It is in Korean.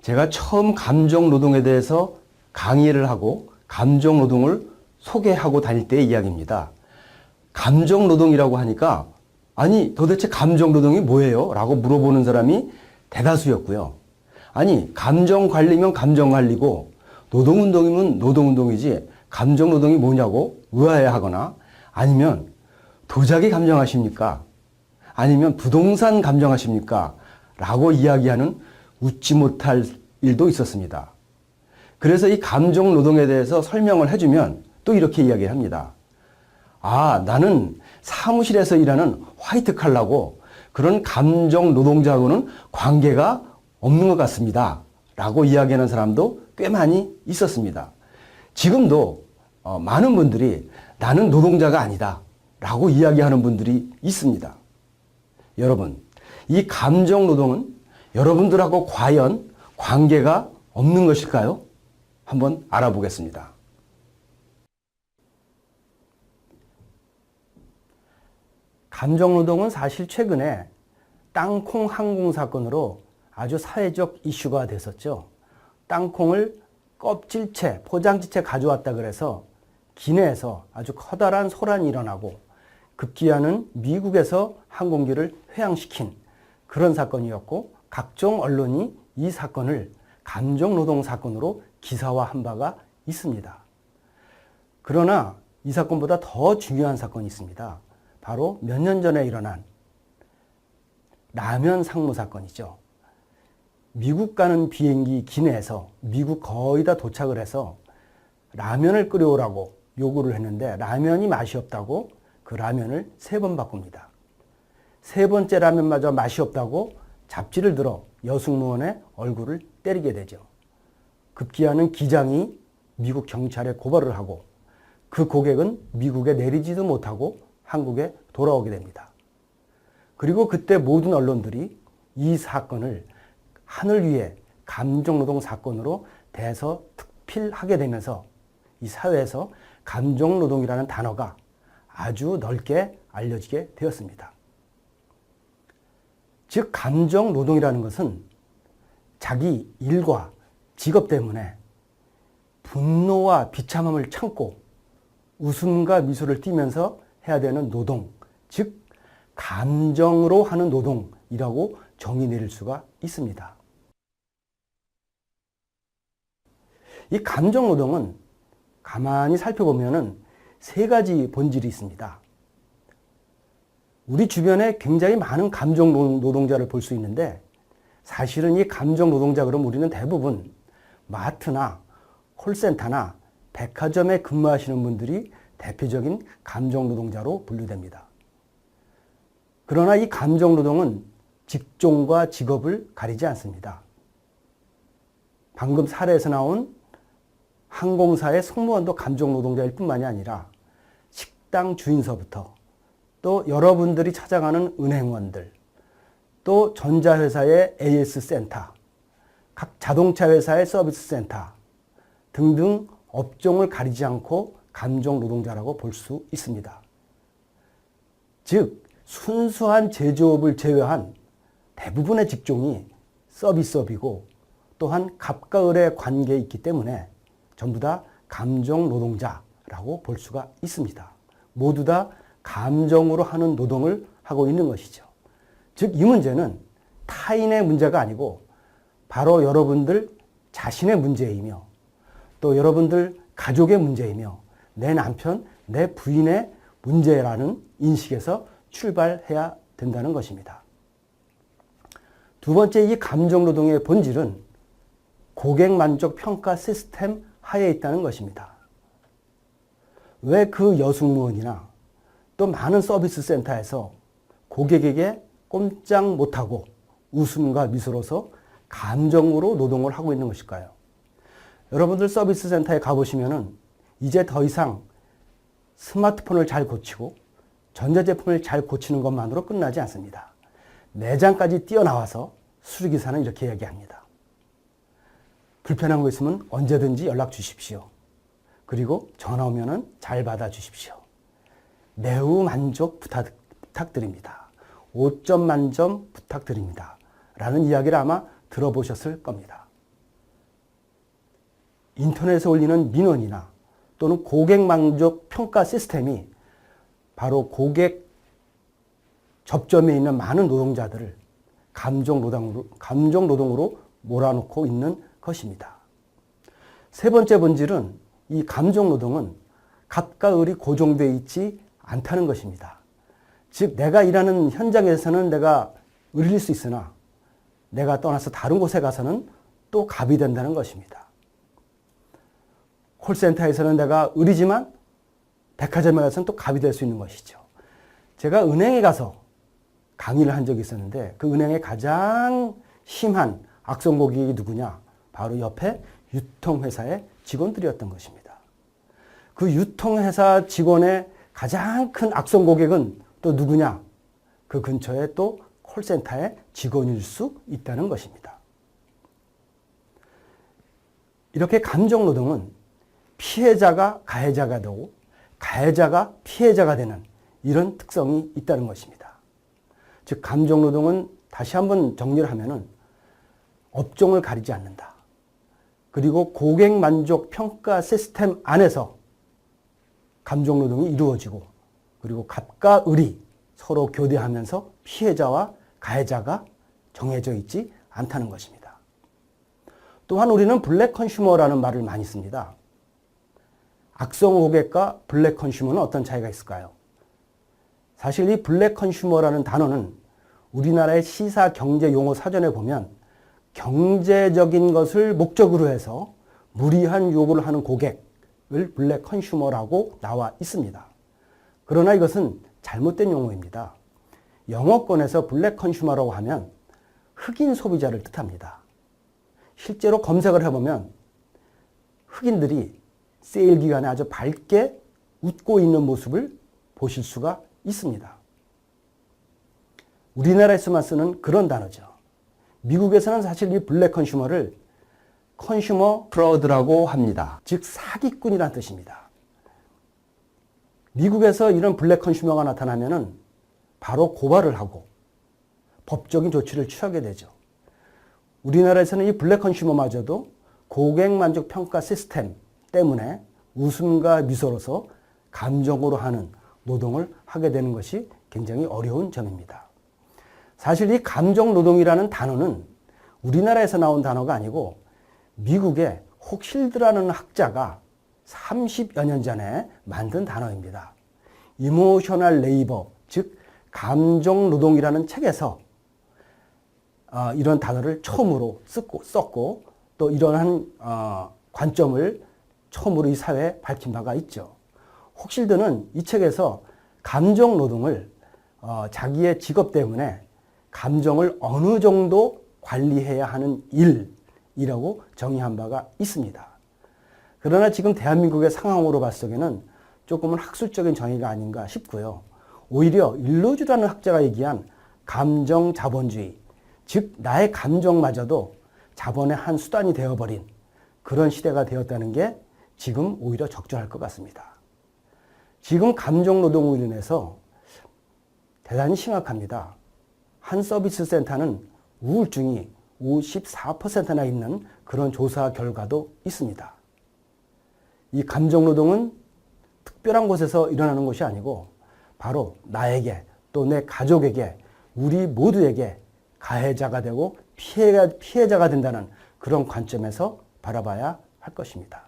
제가 처음 감정노동에 대해서 강의를 하고 감정노동을 소개하고 다닐 때의 이야기입니다. 감정노동이라고 하니까 아니 도대체 감정노동이 뭐예요? 라고 물어보는 사람이 대다수였고요. 아니 감정관리면 감정관리고 노동운동이면 노동운동이지 감정노동이 뭐냐고 의아해하거나 아니면 도자기 감정하십니까? 아니면 부동산 감정하십니까? 라고 이야기하는 웃지 못할 일도 있었습니다. 그래서 이 감정노동에 대해서 설명을 해주면 또 이렇게 이야기를 합니다. 아, 나는 사무실에서 일하는 화이트 칼라고 그런 감정노동자하고는 관계가 없는 것 같습니다. 라고 이야기하는 사람도 꽤 많이 있었습니다. 지금도 많은 분들이 나는 노동자가 아니다. 라고 이야기하는 분들이 있습니다. 여러분, 이 감정노동은 여러분들하고 과연 관계가 없는 것일까요? 한번 알아보겠습니다. 감정노동은 사실 최근에 땅콩 항공 사건으로 아주 사회적 이슈가 됐었죠. 땅콩을 껍질채, 포장지채 가져왔다 그래서 기내에서 아주 커다란 소란이 일어나고 급기야는 미국에서 항공기를 회항시킨 그런 사건이었고 각종 언론이 이 사건을 감정노동 사건으로 기사화한 바가 있습니다. 그러나 이 사건보다 더 중요한 사건이 있습니다. 바로 몇 년 전에 일어난 라면 상무 사건이죠. 미국 가는 비행기 기내에서 미국 거의 다 도착을 해서 라면을 끓여오라고 요구를 했는데 라면이 맛이 없다고 그 라면을 3번 바꿉니다. 3번째 라면마저 맛이 없다고 잡지를 들어 여승무원의 얼굴을 때리게 되죠. 급기야는 기장이 미국 경찰에 고발을 하고 그 고객은 미국에 내리지도 못하고 한국에 돌아오게 됩니다. 그리고 그때 모든 언론들이 이 사건을 하늘 위에 감정노동 사건으로 대서특필하게 되면서 이 사회에서 감정노동이라는 단어가 아주 넓게 알려지게 되었습니다. 즉 감정노동이라는 것은 자기 일과 직업 때문에 분노와 비참함을 참고 웃음과 미소를 띠면서 해야 되는 노동, 즉 감정으로 하는 노동이라고 정의 내릴 수가 있습니다. 이 감정노동은 가만히 살펴보면 3가지 본질이 있습니다. 우리 주변에 굉장히 많은 감정노동자를 볼 수 있는데 사실은 이 감정노동자 그럼 우리는 대부분 마트나 콜센터나 백화점에 근무하시는 분들이 대표적인 감정노동자로 분류됩니다. 그러나 이 감정노동은 직종과 직업을 가리지 않습니다. 방금 사례에서 나온 항공사의 승무원도 감정노동자일 뿐만이 아니라 식당 주인서부터 또 여러분들이 찾아가는 은행원들, 또 전자회사의 AS센터, 각 자동차 회사의 서비스센터 등등 업종을 가리지 않고 감정노동자라고 볼 수 있습니다. 즉 순수한 제조업을 제외한 대부분의 직종이 서비스업이고 또한 갑과 을의 관계에 있기 때문에 전부 다 감정노동자라고 볼 수가 있습니다. 모두 다 감정으로 하는 노동을 하고 있는 것이죠. 즉 이 문제는 타인의 문제가 아니고 바로 여러분들 자신의 문제이며 또 여러분들 가족의 문제이며 내 남편, 내 부인의 문제라는 인식에서 출발해야 된다는 것입니다. 두 번째, 이 감정노동의 본질은 고객만족 평가 시스템 하에 있다는 것입니다. 왜 그 여승무원이나 또 많은 서비스 센터에서 고객에게 꼼짝 못하고 웃음과 미소로서 감정으로 노동을 하고 있는 것일까요? 여러분들 서비스 센터에 가보시면은 이제 더 이상 스마트폰을 잘 고치고 전자제품을 잘 고치는 것만으로 끝나지 않습니다. 매장까지 뛰어나와서 수리기사는 이렇게 얘기합니다. 불편한 거 있으면 언제든지 연락 주십시오. 그리고 전화 오면은 잘 받아 주십시오. 매우 만족 부탁드립니다. 5점 만점 부탁드립니다. 라는 이야기를 아마 들어보셨을 겁니다. 인터넷에 올리는 민원이나 또는 고객 만족 평가 시스템이 바로 고객 접점에 있는 많은 노동자들을 감정 노동으로 몰아넣고 있는 것입니다. 세 번째 본질은 이 감정 노동은 갑과 을이 고정되어 있지 않다는 것입니다. 즉 내가 일하는 현장에서는 내가 을일 수 있으나 내가 떠나서 다른 곳에 가서는 또 갑이 된다는 것입니다. 콜센터에서는 내가 을이지만 백화점에 가서는 또 갑이 될 수 있는 것이죠. 제가 은행에 가서 강의를 한 적이 있었는데 그 은행의 가장 심한 악성 고객이 누구냐? 바로 옆에 유통회사의 직원들이었던 것입니다. 그 유통회사 직원의 가장 큰 악성 고객은 또 누구냐? 그 근처에 또 콜센터의 직원일 수 있다는 것입니다. 이렇게 감정노동은 피해자가 가해자가 되고 가해자가 피해자가 되는 이런 특성이 있다는 것입니다. 즉 감정노동은 다시 한번 정리를 하면은 업종을 가리지 않는다. 그리고 고객 만족 평가 시스템 안에서 감정노동이 이루어지고 그리고 갑과 을이 서로 교대하면서 피해자와 가해자가 정해져 있지 않다는 것입니다. 또한 우리는 블랙 컨슈머라는 말을 많이 씁니다. 악성 고객과 블랙 컨슈머는 어떤 차이가 있을까요? 사실 이 블랙 컨슈머라는 단어는 우리나라의 시사 경제 용어 사전에 보면 경제적인 것을 목적으로 해서 무리한 요구를 하는 고객을 블랙 컨슈머라고 나와 있습니다. 그러나 이것은 잘못된 용어입니다. 영어권에서 블랙 컨슈머라고 하면 흑인 소비자를 뜻합니다. 실제로 검색을 해보면 흑인들이 세일 기간에 아주 밝게 웃고 있는 모습을 보실 수가 있습니다. 우리나라에서만 쓰는 그런 단어죠. 미국에서는 사실 이 블랙 컨슈머를 컨슈머 프로드라고 합니다. 즉 사기꾼이라는 뜻입니다. 미국에서 이런 블랙 컨슈머가 나타나면은 바로 고발을 하고 법적인 조치를 취하게 되죠. 우리나라에서는 이 블랙 컨슈머마저도 고객 만족 평가 시스템 때문에 웃음과 미소로서 감정으로 하는 노동을 하게 되는 것이 굉장히 어려운 점입니다. 사실 이 감정 노동이라는 단어는 우리나라에서 나온 단어가 아니고 미국의 혹실드라는 학자가 30여 년 전에 만든 단어입니다. 이모셔널 레이버, 즉 감정 노동이라는 책에서 이런 단어를 처음으로 썼고 또 이러한 관점을 처음으로 이 사회에 밝힌 바가 있죠. 혹실드는 이 책에서 감정 노동을 자기의 직업 때문에 감정을 어느 정도 관리해야 하는 일이라고 정의한 바가 있습니다. 그러나 지금 대한민국의 상황으로 봤을 적에는 조금은 학술적인 정의가 아닌가 싶고요. 오히려 일루즈라는 학자가 얘기한 감정 자본주의, 즉 나의 감정마저도 자본의 한 수단이 되어버린 그런 시대가 되었다는 게 지금 오히려 적절할 것 같습니다. 지금 감정 노동으로 인해서 대단히 심각합니다. 한 서비스 센터는 우울증이 54%나 있는 그런 조사 결과도 있습니다. 이 감정 노동은 특별한 곳에서 일어나는 것이 아니고 바로 나에게 또 내 가족에게 우리 모두에게 가해자가 되고 피해자가 된다는 그런 관점에서 바라봐야 할 것입니다.